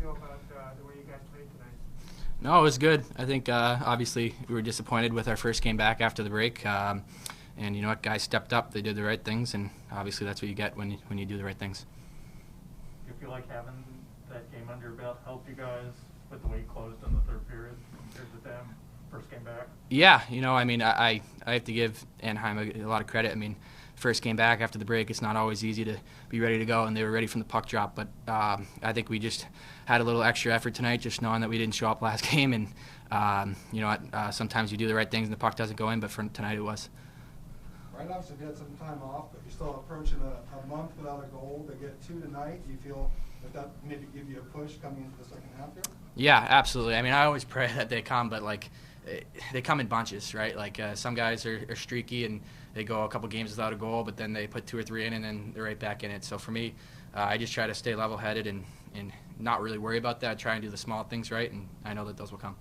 feel about the way you guys played tonight? No, it was good. I think obviously we were disappointed with our first game back after the break. And you know what, guys stepped up. They did the right things, and obviously that's what you get when you do the right things. Do you feel like having that game under your belt helped you guys with the way you closed in the third period compared to them first game back? Yeah, you know, I mean, I have to give Anaheim a lot of credit. I mean, first game back after the break, it's not always easy to be ready to go, and they were ready from the puck drop. But I think we just had a little extra effort tonight, just knowing that we didn't show up last game. And you know, sometimes you do the right things and the puck doesn't go in, but for tonight it was. Right, obviously you had some time off, but you're still approaching a month without a goal. To get two tonight, do you feel that maybe give you a push coming into the second half here? Yeah, absolutely. I mean, I always pray that they come, but like they come in bunches, right? Like some guys are streaky and they go a couple games without a goal, but then they put 2 or 3 in and then they're right back in it. So for me, I just try to stay level-headed and not really worry about that. Try and do the small things right, and I know that those will come.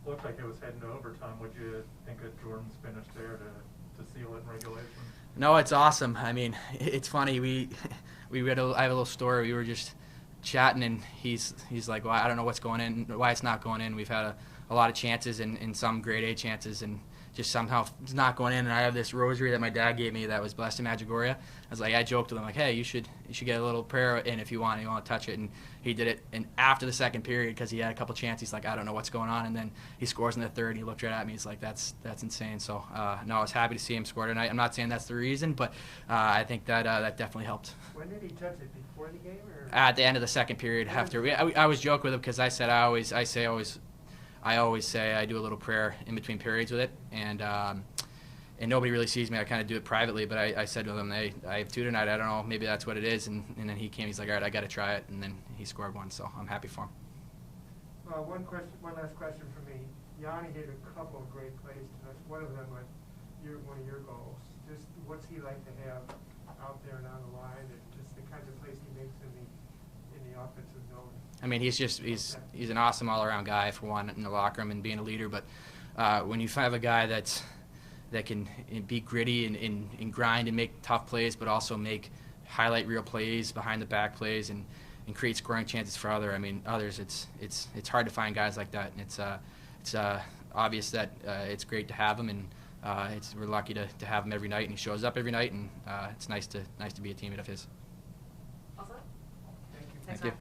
Looked like it was heading to overtime. Would you think of Jordan's finish there to seal it in regulation? No, it's awesome. I mean, it's funny. I have a little story. We were just chatting, and he's like, well, I don't know what's going in, why it's not going in. We've had a lot of chances and some grade A chances, and just somehow it's not going in. And I have this rosary that my dad gave me that was blessed in Maggigoria. I joked with him like, hey, you should get a little prayer in if you want to touch it. And he did it. And after the second period, because he had a couple chances, he's like, I don't know what's going on. And then he scores in the third, and he looked right at me. He's like, that's insane. So no, I was happy to see him score tonight. I'm not saying that's the reason, but I think that definitely helped. When did he touch it? Before the game or at the end of the second period? After I was joking with him because I said I always say I do a little prayer in between periods with it, and nobody really sees me. I kind of do it privately, but I said to him, hey, I have 2 tonight. I don't know, maybe that's what it is. And then he came. He's like, all right, I got to try it, and then he scored 1. So I'm happy for him. One last question for me. Yanni did a couple of great plays tonight. One of them was one of your goals. Just what's he like to have out there and on the line, and just the kinds of plays he makes in the offensive zone? I mean, he's an awesome all-around guy, for one, in the locker room and being a leader. But when you have a guy that can be gritty and grind and make tough plays, but also make highlight reel plays, behind the back plays, and create scoring chances for others, it's hard to find guys like that. And it's obvious that it's great to have him, and we're lucky to have him every night, and he shows up every night, and it's nice to be a teammate of his. Awesome. Thank you. Thank you.